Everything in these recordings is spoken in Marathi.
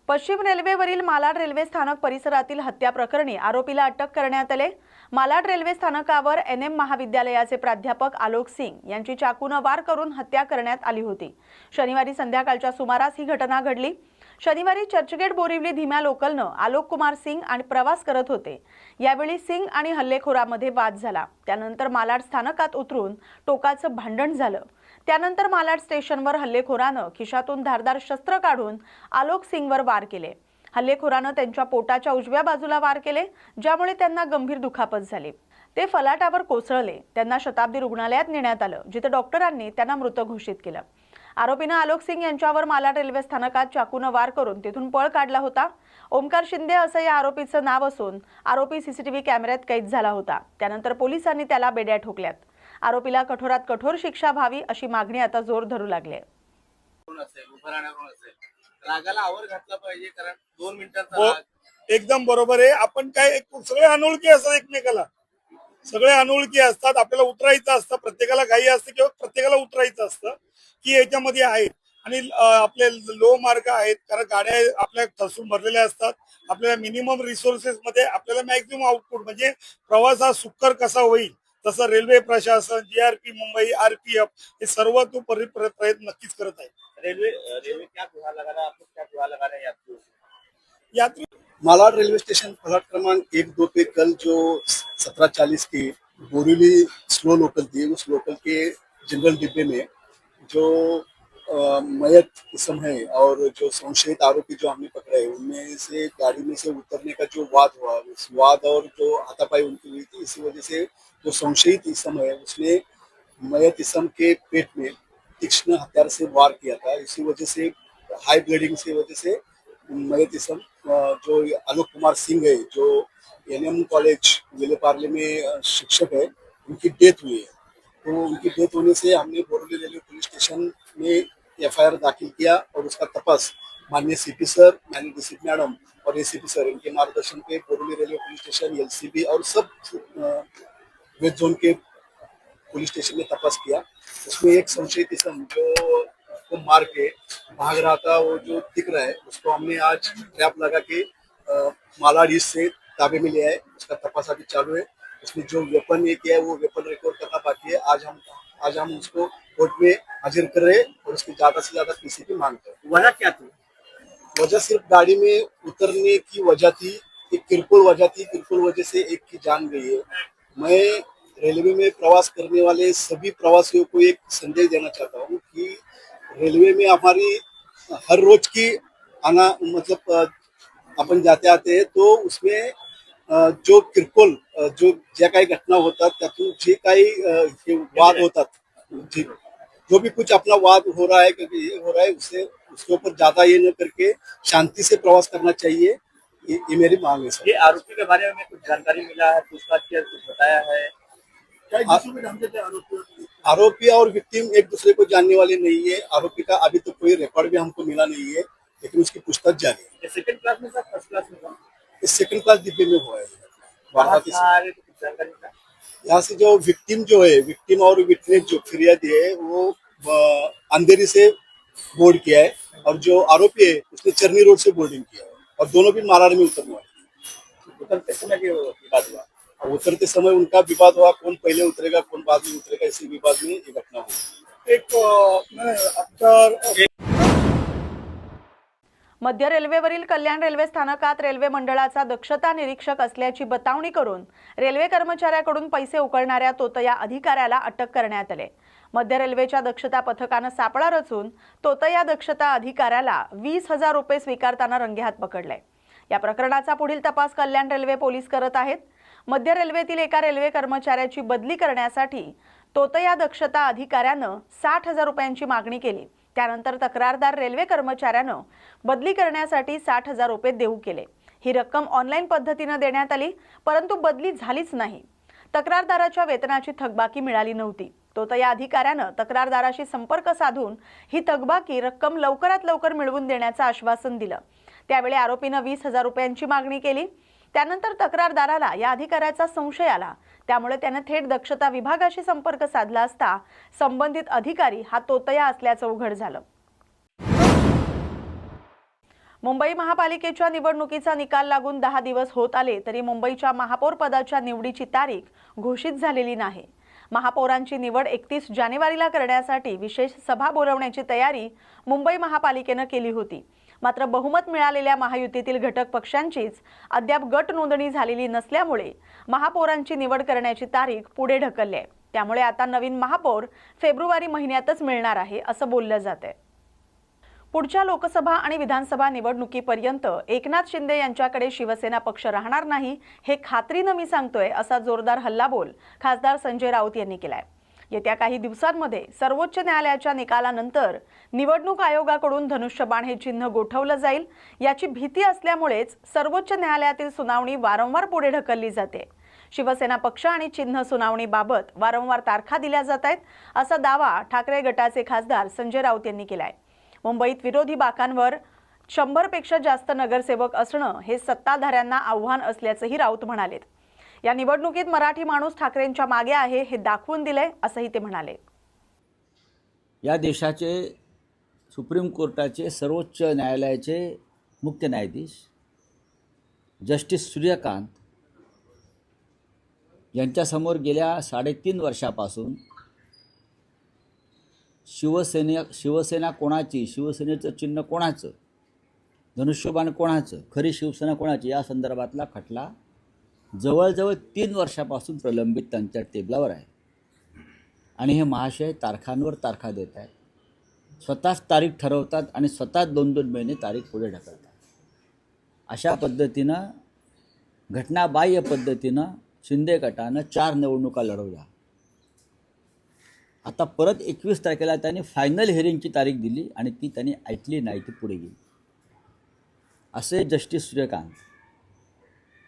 पश्चिम रेल्वेवरील मालाड रेल्वे स्थानक परिसरातील हत्या प्रकरणी आरोपीला अटक करण्यात आले। मालाड रेल्वे स्थानकावर एनएम महाविद्यालयाचे प्राध्यापक आलोक सिंग यांची चाकूने वार करून हत्या करण्यात आली होती। शनिवारी संध्याकाळच्या सुमारास ही घटना घडली। शनिवारी चर्चगेट बोरिवली धीम्या लोकलने आलोक कुमार सिंग आणि प्रवास करत होते। यावेळी सिंग आणि हल्लेखोरामध्ये वाद झाला। त्यानंतर मालाड स्थानकात उतरून टोकाचं भांडण झालं। त्यानंतर मालाड स्टेशनवर हल्लेखोराने खिशातून धारदार शस्त्र काढून आलोक सिंगवर वार केले। हल्लेखोराने त्यांच्या पोटाच्या उजव्या बाजूला वार केले, ज्यामुळे त्यांना गंभीर दुखापत झाली। ते फलाटावर कोसळले। त्यांना शताब्दी रुग्णालयात नेण्यात आलं, जिथे डॉक्टरांनी त्यांना मृत घोषित केलं। आरोपीने आलोक सिंग यांच्यावर मालाड रेल्वे स्थानकात चाकूने वार करून तिथून पळ काढला होता। ओमकार शिंदे असं या आरोपीचं नाव असून आरोपी सीसीटीव्ही कॅमेऱ्यात कैद झाला होता। त्यानंतर पोलिसांनी त्याला बेड्या ठोकल्यात। आरोपीला कठोरात कठोर शिक्षा व्हावी अशी मागणी आता जोर धरू लागले। रागाला आवर घातला पाहिजे, कारण 2 मिनिटांचा एकदम बरोबर आहे। आपण काय सगळे अनोळखी असतात, एकमेकाला सगळे अनोळखी असतात। आपल्याला उतरायचं असतं, प्रत्येकाला घाई असते किंवा प्रत्येकाला उतरायचं असतं की याच्यामध्ये आहे। आणि आपले लो मार्क आहेत, कारण गाड्या आपल्या ठसून भरलेल्या असतात। आपल्याला मिनिमम रिसोर्सेस मध्ये आपल्याला मॅक्सिमम आउटपुट म्हणजे प्रवास हा सुकर कसा होईल, तसं रेल्वे प्रशासन, जीआरपी मुंबई, आरपीएफ हे सर्व तो प्रयत्न नक्कीच करत आहे। रेलवे क्या गुहा लगा रहा है, आपको क्या गुहा लगा रहे हैं यात्री मालाड रेलवे स्टेशन प्लाट क्रमांक 1-2 पे कल जो 17:40 की बोरीवली स्लो लोकल थी, उस लोकल के जनरल डिब्बे में जो मयत किस्म है और जो संशयित आरोपी जो हमने पकड़े उनमें से गाड़ी में से उतरने का जो वाद हुआ, उस वाद और जो हाथापाई उनकी हुई थी, इसी वजह से जो संशयित इसम है उसने मयत इसम के पेट में तीक्ष्ण हथियार से वार किया था। इसी वजह से हाई ब्लीडिंग से वजह से मयत इसम जो आलोक कुमार सिंह है, जो एनएम कॉलेज विलेपार्ले में शिक्षक है, उनकी डेथ हुई है। तो उनकी डेथ होने से हमने बोरिवली रेलवे पुलिस स्टेशन में एफआईआर दाखिल किया और उसका तपास माननीय सीपी सर, माननीय डीसीपी मैडम और एसीपी सर इनके मार्गदर्शन पे Borivali railway police station, LCB और सब वेस्ट जोन के पुलिस स्टेशन में तपास किया। उसमें एक संशयित इसम जो मार के भाग रहा था, वो जो दिख रहा है, उसको हमने आज ट्रैप लगा के मालाड ईस्ट से ताबे में लिया है। उसका तपास अभी चालू है। उसने जो वेपन ये किया है वो वेपन रिकवर करना बाकी है। आज हम उसको कोर्ट में हाजिर कर रहे हैं और उसकी ज्यादा से ज्यादा पीसी की मांग कर रहे हैं। वजह क्या थी? वजह सिर्फ गाड़ी में उतरने की वजह थी, एक किरकोल वजह थी। किरकोल वजह से एक की जान गई है। मैं रेलवे में प्रवास करने वाले सभी प्रवासियों को एक संदेश देना चाहता हूँ कि रेलवे में हमारी हर रोज की आना मतलब आपण जाते आते तो उसमें जो किरकोल जो ज्या काही घटना होतात त्यातून जे काही हे वाद होतात, जो भी कुछ अपना वाद हो रहा है, क्योंकि ये हो रहा है, उसके ऊपर ज्यादा ये न करके शांति से प्रवास करना चाहिए। ये मेरी मांग है सर। ये आरोपी के बारे में कुछ जानकारी मिला है, पूछताछ किया, कुछ बताया है? आरोपी और विक्टिम एक दूसरे को जानने वाले नहीं है। आरोपी का अभी तो कोई रिकॉर्ड भी हमको मिला नहीं है, लेकिन उसकी पूछताछ जारी है। ये सेकंड क्लास में था, फर्स्ट क्लास में था? इस सेकंड क्लास डिब्बे में हुआ है। जानकारी था? यहाँ से जो विक्टिम जो है, विक्टिम और विटनेस जो फिरियादी है, वो अंधेरी से बोर्ड किया है और जो आरोपी है उसने चरनी रोड से बोर्डिंग किया है और दोनों भी मालाड में उतरने वाले। उतरते समय भी विवाद हुआ? उतरते समय उनका विवाद हुआ, कौन पहले उतरेगा कौन बाद में उतरेगा, इसी विवाद में ये घटना हुई। मध्य रेल्वेवरील कल्याण रेल्वे स्थानकात रेल्वे मंडळाचा दक्षता निरीक्षक असल्याची बतावणी करून रेल्वे कर्मचाऱ्याकडून पैसे उकळणाऱ्या तोतया अधिकाऱ्याला अटक करण्यात आली। मध्य रेल्वेच्या दक्षता पथकाने सापळा रचून तोतया दक्षता अधिकाऱ्याला 20,000 रुपये स्वीकारताना रंगेहात पकडले। या प्रकरणाचा पुढील तपास कल्याण रेल्वे पोलीस करत आहेत। मध्य रेल्वेतील एका रेल्वे कर्मचाऱ्याची बदली करण्यासाठी तोतया दक्षता अधिकाऱ्याने 60,000 रुपयांची मागणी केली। त्यानंतर तक्रारदार रेल्वे कर्मचाऱ्यानं बदली करण्यासाठी 60,000 रुपये देऊ केले। ही रक्कम ऑनलाईन पद्धतीने देण्यात आली, परंतु बदली झालीच नाही। तक्रारदाराच्या वेतनाची थकबाकी मिळाली नव्हती। तोतया अधिकाऱ्यानं तक्रारदाराशी संपर्क साधून ही थकबाकी रक्कम लवकरात लवकर मिळवून देण्याचं आश्वासन दिलं। त्यावेळी आरोपीने 20,000 रुपयांची मागणी केली। त्यानंतर तक्रारदाराला या अधिकाऱ्याचा संशय आला, त्यामुळे त्याने थेट दक्षता विभागाशी संपर्क साधला असता संबंधित अधिकारी हा तोतया असल्याचं उघड झालं। मुंबई महापालिकेच्या निवडणुकीचा निकाल लागून 10 दिवस होत आले तरी मुंबईच्या महापौर पदाच्या निवडीची तारीख घोषित झालेली नाही. महापौरांची निवड 31 जानेवारीला करण्यासाठी विशेष सभा बोलवण्याची तयारी मुंबई महापालिकेने केली होती. मात्र बहुमत मिळालेल्या महायुतीतील घटक पक्षांचीच अद्याप गट नोंदणी झालेली नसल्यामुळे महापौरांची निवड करण्याची तारीख पुढे ढकलली आहे. त्यामुळे आता नवीन महापौर फेब्रुवारी महिन्यातच मिळणार आहे असं बोललं जातंय. पुढच्या लोकसभा आणि विधानसभा निवडणुकीपर्यंत एकनाथ शिंदे यांच्याकडे शिवसेना पक्ष राहणार नाही हे खात्रीनं मी सांगतोय असा जोरदार हल्लाबोल खासदार संजय राऊत यांनी केलाय. येत्या काही दिवसांमध्ये सर्वोच्च न्यायालयाच्या निकालानंतर निवडणूक आयोगाकडून धनुष्यबाण हे चिन्ह गोठवलं जाईल याची भीती असल्यामुळेच सर्वोच्च न्यायालयातील सुनावणी वारंवार पुढे ढकलली जाते. शिवसेना पक्ष आणि चिन्ह सुनावणीबाबत वारंवार तारखा दिल्या जात आहेत असा दावा ठाकरे गटाचे खासदार संजय राऊत यांनी केलाय. मुंबईत विरोधी बाकांवर 100 पेक्षा जास्त नगरसेवक असणं हे सत्ताधाऱ्यांना आव्हान असल्याचंही राऊत म्हणाले. या निवडणुकीत मराठी माणूस ठाकरेंच्या मागे आहे हे दाखवून दिलंय असंही ते म्हणाले. या देशाचे सुप्रीम कोर्टाचे सर्वोच्च न्यायालयाचे मुख्य न्यायाधीश जस्टिस सूर्यकांत यांच्यासमोर गेल्या 3.5 वर्षापासून शिवसेना कोणाची, शिवसेनेचं चिन्ह कोणाचं, धनुष्यबाण कोणाचं, खरी शिवसेना कोणाची या संदर्भातला खटला जवळजवळ 3 वर्षापासून प्रलंबित त्यांच्या टेबलावर आहे. आणि हे महाशय तारखांवर तारखा देत आहेत. स्वतःच तारीख ठरवतात आणि स्वतःच 2-2 महिने तारीख पुढे ढकलतात. अशा पद्धतीनं घटनाबाह्य पद्धतीनं शिंदे गटानं 4 निवडणुका लढवल्या. आता परत 21 तारखेला त्यांनी फायनल हिअरिंगची तारीख दिली आणि ती त्यांनी ऐकली नाही, ती पुढे गेली. असे जस्टिस सूर्यकांत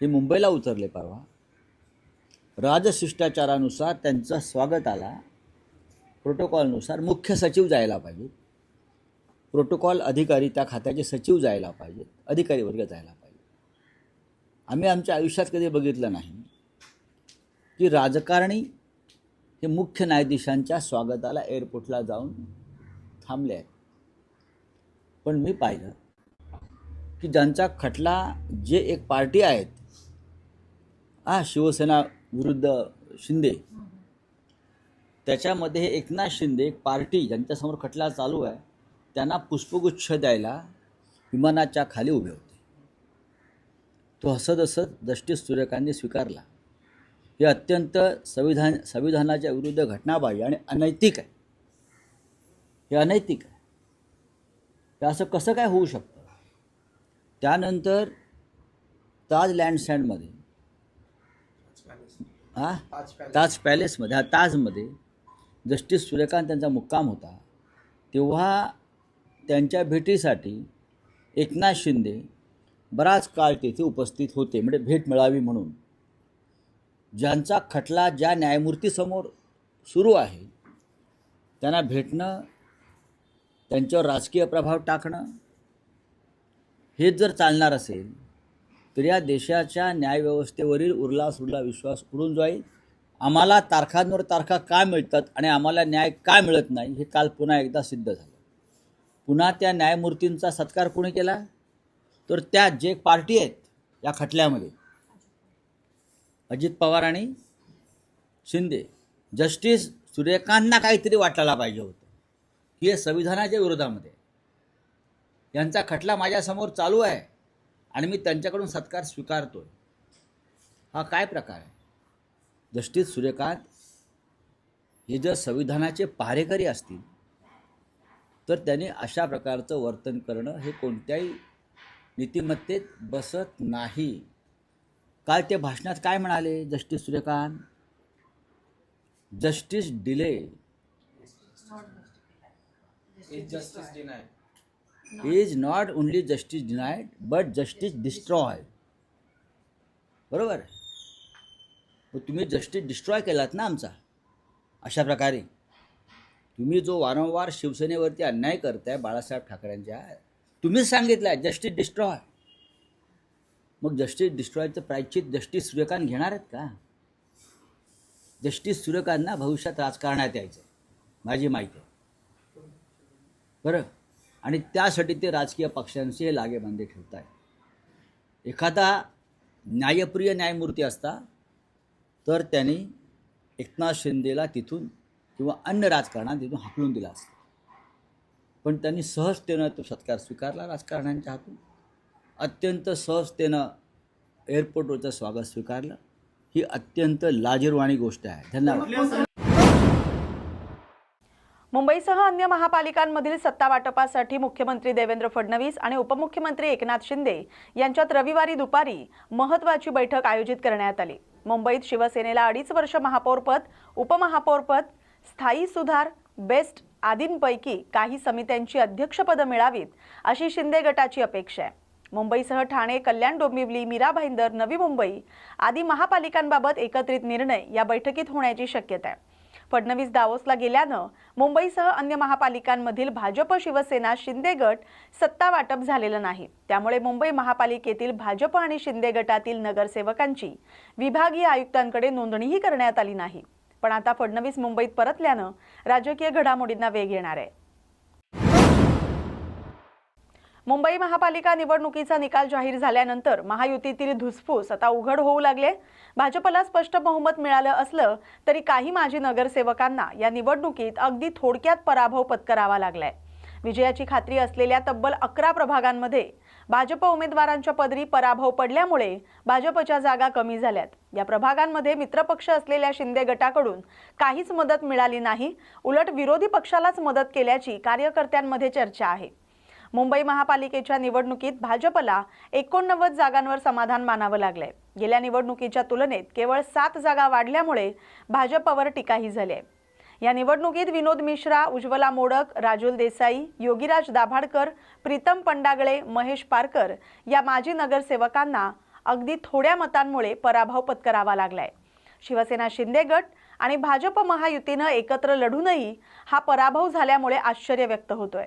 हे मुंबईला उतरले परवा. राजशिष्टाचारानुसार त्यांचं स्वागताला प्रोटोकॉलनुसार मुख्य सचिव जायला पाहिजे, प्रोटोकॉल अधिकारी त्या खात्याचे सचिव जायला पाहिजेत, अधिकारी वर्ग जायला पाहिजे. आम्ही आमच्या आयुष्यात कधी बघितलं नाही की राजकारणी हे मुख्य न्यायाधीशांच्या स्वागताला एअरपोर्टला जाऊन थांबले आहेत. पण मी पाहिलं की ज्यांचा खटला जे एक पार्टी आहेत शिवसेना विरुद्ध शिंदे, त्याच्यामध्ये हे एकनाथ शिंदे एक पार्टी ज्यांच्यासमोर खटला चालू आहे त्यांना पुष्पगुच्छ द्यायला विमानाच्या खाली उभे होते. तो हसत हसत जस्टिस सूर्यकांतने स्वीकारला. हे अत्यंत संविधानाच्या विरुद्ध घटनाबाह्य आणि अनैतिक आहे. हे अनैतिक आहे. हे असं कसं काय होऊ शकतं? त्यानंतर ताज लँडस्टँडमध्ये ताज पॅलेसमध्ये ताजमध्ये जस्टिस सूर्यकांत त्यांचा मुक्काम होता. तेव्हा त्यांच्या भेटीसाठी एकनाथ शिंदे बराच काळ तेथे उपस्थित होते, म्हणजे भेट मिळावी म्हणून. ज्यांचा खटला ज्या न्यायमूर्तीसमोर सुरू आहे त्यांना भेटणं, त्यांच्यावर राजकीय प्रभाव टाकणं हेच जर चालणार असेल तर या देशाच्या न्यायव्यवस्थेवरील उरला सुरला विश्वास उडून जाईल. आम्हाला तारखांवर तारखा का मिळतात आणि आम्हाला न्याय का मिळत नाही हे काल पुन्हा एकदा सिद्ध झालं. पुन्हा त्या न्यायमूर्तींचा सत्कार कोणी केला तर त्या जे पार्टी आहेत या खटल्यामध्ये, अजित पवार आणि शिंदे. जस्टिस सूर्यकांतना काहीतरी वाटायला पाहिजे होतं की हे संविधानाच्या विरोधामध्ये, यांचा खटला माझ्यासमोर चालू आहे आणि मी त्यांच्याकडून सत्कार स्वीकारतोय. हा काय प्रकार आहे? जस्टिस सूर्यकांत हे जर संविधानाचे पहारेकरी असतील तर त्यांनी अशा प्रकारचं वर्तन करणं हे कोणत्याही नीतिमत्तेत बसत नाही. काल ते भाषणात काय म्हणाले justice Suryakant? Justice delay is not only justice denied but justice destroy. बरोबर. मग तुम्ही जस्टिस डिस्ट्रॉय केलात ना आमचा. अशा प्रकारे तुम्ही जो वारंवार शिवसेनेवरती अन्याय करताय बाळासाहेब ठाकरेंच्या, तुम्हीच सांगितलं आहे जस्टिस डिस्ट्रॉय. मग जस्टिस डिस्ट्रॉयचं प्रायश्चित जस्टिस सूर्यकांत घेणार आहेत का? जस्टिस सूर्यकांतना भविष्यात राजकारणात यायचं आहे, माझी माहिती आहे. बरं. आणि त्यासाठी ते राजकीय पक्षांशी हे लागेबांधे ठेवत आहेत. एखादा न्यायप्रिय न्यायमूर्ती असता तर त्यांनी एकनाथ शिंदेला तिथून किंवा अन्य राजकारणात तिथून हाकलून दिला असता, पण त्यांनी सहजतेनं तो सत्कार स्वीकारला. राजकारण्यांच्या हातून अत्यंत सहजतेनं एअरपोर्टवरचं स्वागत स्वीकारलं. ही अत्यंत लाजिरवाणी गोष्ट आहे. धन्यवाद. मुंबईसह अन्य महापालिकांमधील सत्ता वाटपासाठी मुख्यमंत्री देवेंद्र फडणवीस आणि उपमुख्यमंत्री एकनाथ शिंदे यांच्यात रविवारी दुपारी महत्त्वाची बैठक आयोजित करण्यात आली. मुंबईत शिवसेनेला 2.5 वर्ष महापौरपद, उपमहापौरपद, स्थायी सुधार, बेस्ट आदींपैकी काही समित्यांची अध्यक्षपदं मिळावीत अशी शिंदे गटाची अपेक्षा आहे. मुंबईसह ठाणे, कल्याण, डोंबिवली, मीरा भाईंदर, नवी मुंबई आदी महापालिकांबाबत एकत्रित निर्णय या बैठकीत होण्याची शक्यता आहे. फडणवीस दावोसला गेल्यानं मुंबईसह अन्य महापालिकांमधील भाजप, शिवसेना, शिंदे गट सत्ता वाटप झालेलं नाही. त्यामुळे मुंबई महापालिकेतील भाजप आणि शिंदे गटातील नगरसेवकांची विभागीय आयुक्तांकडे नोंदणीही करण्यात आली नाही. पण आता फडणवीस मुंबईत परतल्यानं राजकीय घडामोडींना वेग येणार आहे. मुंबई महापालिका निवडणुकीचा निकाल जाहीर झाल्यानंतर महायुतीतील धुसफूस आता उघड होऊ लागले. भाजपला स्पष्ट बहुमत मिळालं असलं तरी काही माजी नगरसेवकांना या निवडणुकीत अगदी थोडक्यात पराभव पत्करावा लागलाय. विजयाची खात्री असलेल्या तब्बल 11 प्रभागांमध्ये भाजप उमेदवारांच्या पदरी पराभव पडल्यामुळे भाजपच्या जागा कमी झाल्यात. या प्रभागांमध्ये मित्रपक्ष असलेल्या शिंदे गटाकडून काहीच मदत मिळाली नाही. उलट विरोधी पक्षालाच मदत केल्याची कार्यकर्त्यांमध्ये चर्चा आहे. मुंबई महापालिकेच्या निवडणुकीत भाजपला 89 जागांवर समाधान मानावं लागलंय. गेल्या निवडणुकीच्या तुलनेत केवळ 7 जागा वाढल्यामुळे भाजपवर टीकाही झाली आहे. या निवडणुकीत विनोद मिश्रा, उज्ज्वला मोडक, राजुल देसाई, योगीराज दाभाडकर, प्रीतम पंडागळे, महेश पारकर या माजी नगरसेवकांना अगदी थोड्या मतांमुळे पराभव पत्करावा लागलाय. शिवसेना, शिंदे गट आणि भाजप महायुतीनं एकत्र लढूनही हा पराभव झाल्यामुळे आश्चर्य व्यक्त होतोय.